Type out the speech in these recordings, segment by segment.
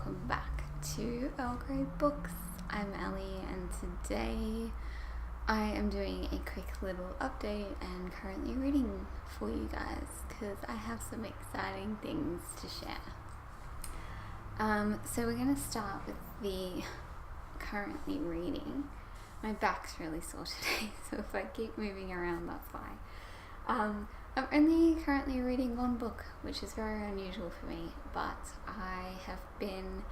welcome back to Earl Grey Books. I'm Ellie, and today I am doing a quick little update and currently reading for you guys because I have some exciting things to share. So we're going to start with the currently reading. My back's really sore today, so if I keep moving around, that's why. I'm only currently reading one book, which is very unusual for me, but I have been,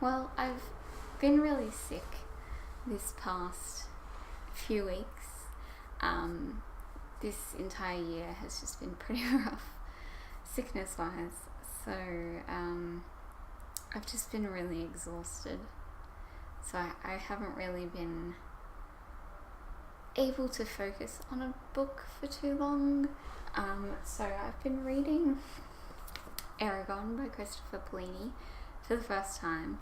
I've been really sick this past few weeks. This entire year has just been pretty rough, sickness-wise, so I've just been really exhausted. So I haven't really been able to focus on a book for too long. So I've been reading Eragon by Christopher Paolini for the first time.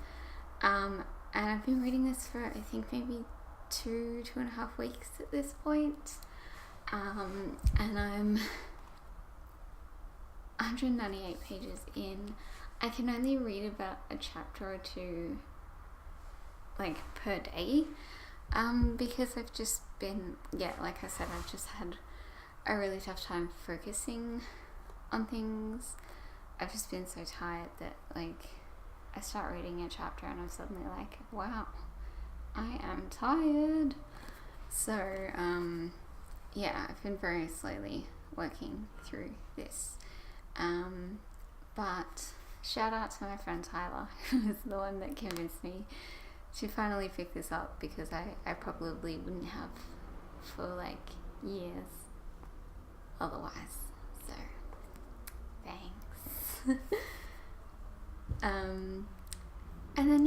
And I've been reading this for I think maybe 2.5 weeks at this point. And I'm 198 pages in. I can only read about a chapter or two per day. Because I've just been, like I said, I've just had a really tough time focusing on things. I've just been so tired that I start reading a chapter and I'm suddenly like, wow, I am tired. So I've been very slowly working through this. But shout out to my friend Tyler, who was the one that convinced me to finally pick this up, because I probably wouldn't have for years otherwise. So thanks. And then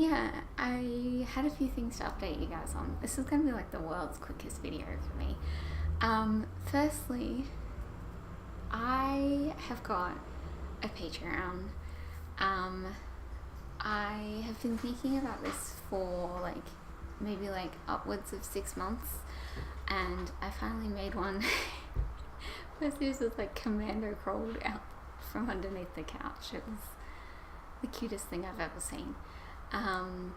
I had a few things to update you guys on. This is gonna be the world's quickest video for me. Firstly, I have got a Patreon. I have been thinking about this for maybe upwards of 6 months, and I finally made one. First it was commando crawled out from underneath the couch. It was the cutest thing I've ever seen. I've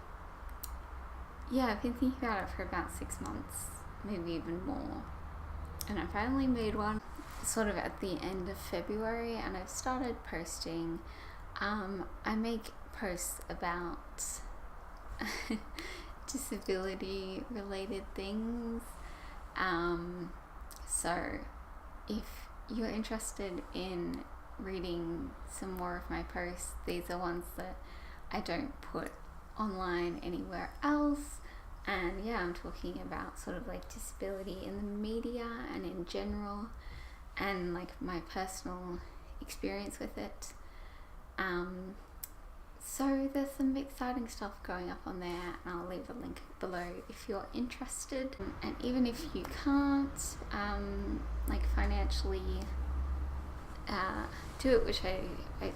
been thinking about it for about 6 months, maybe even more, and I finally made one sort of at the end of February, and I've started posting. I make posts about disability related things, so if you're interested in reading some more of my posts, these are ones that I don't put online anywhere else. And I'm talking about sort of disability in the media and in general, and my personal experience with it. So there's some exciting stuff going up on there, and I'll leave a link below if you're interested. And even if you can't financially do it, which I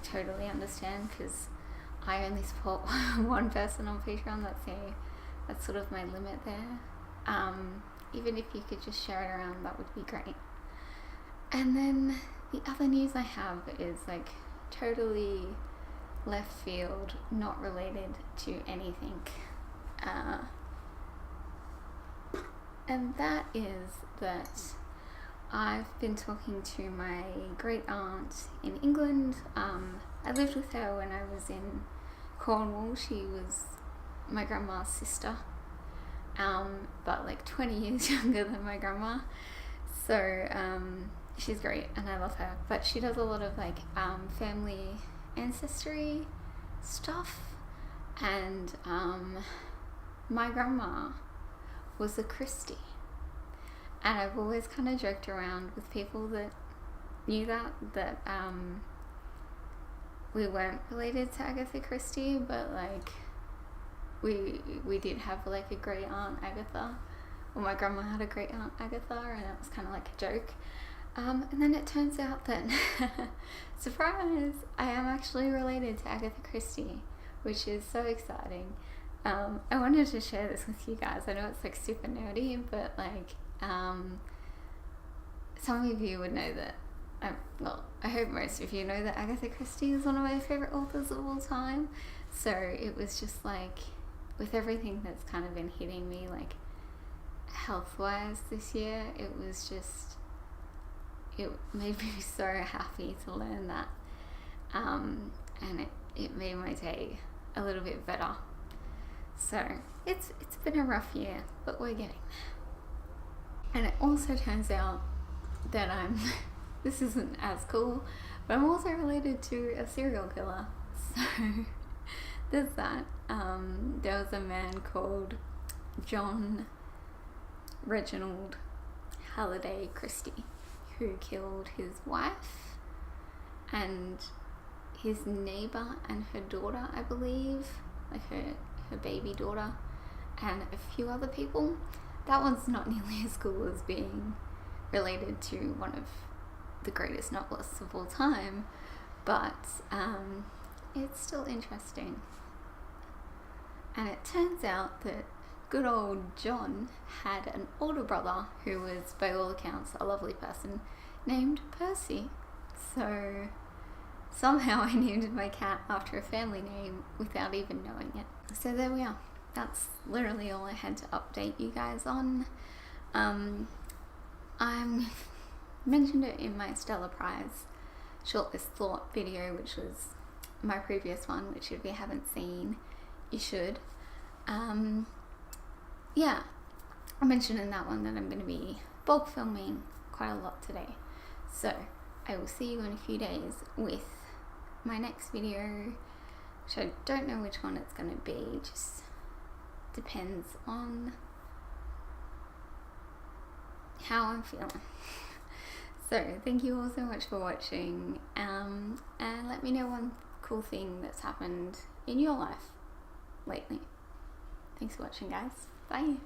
totally understand, because I only support one person on Patreon. That's sort of my limit there. Even if you could just share it around, that would be great. And then the other news I have is totally left field, not related to anything, and that is that I've been talking to my great aunt in England. I lived with her when I was in Cornwall. She was my grandma's sister, but 20 years younger than my grandma, so she's great and I love her, but she does a lot of family ancestry stuff, and my grandma was a Christie, and I've always kind of joked around with people that knew that we weren't related to Agatha Christie, but we did have a great aunt Agatha, or my grandma had a great aunt Agatha, and it was kind of a joke. And then it turns out that, surprise, I am actually related to Agatha Christie, which is so exciting. I wanted to share this with you guys. I know it's super nerdy, but some of you would know that well, I hope most of you know that Agatha Christie is one of my favourite authors of all time. So it was just like, with everything that's kind of been hitting me, like health-wise this year, it made me so happy to learn that. And it made my day a little bit better. So it's been a rough year, but we're getting there. And it also turns out that this isn't as cool, but I'm also related to a serial killer. So there's that. There was a man called John Reginald Halliday Christie who killed his wife and his neighbor and her daughter, I believe, like her baby daughter, and a few other people. That one's not nearly as cool as being related to one of the greatest novelists of all time, but it's still interesting. And it turns out that good old John had an older brother who was, by all accounts, a lovely person named Percy. So somehow I named my cat after a family name without even knowing it. So there we are. That's literally all I had to update you guys on. I mentioned it in my Stella Prize Shortlist Thought video, which was my previous one, which if you haven't seen, you should. Yeah, I mentioned in that one that I'm going to be bulk filming quite a lot today. So I will see you in a few days with my next video, which I don't know which one it's going to be, just depends on how I'm feeling. So thank you all so much for watching, and let me know one cool thing that's happened in your life lately. Thanks for watching, guys. Bye.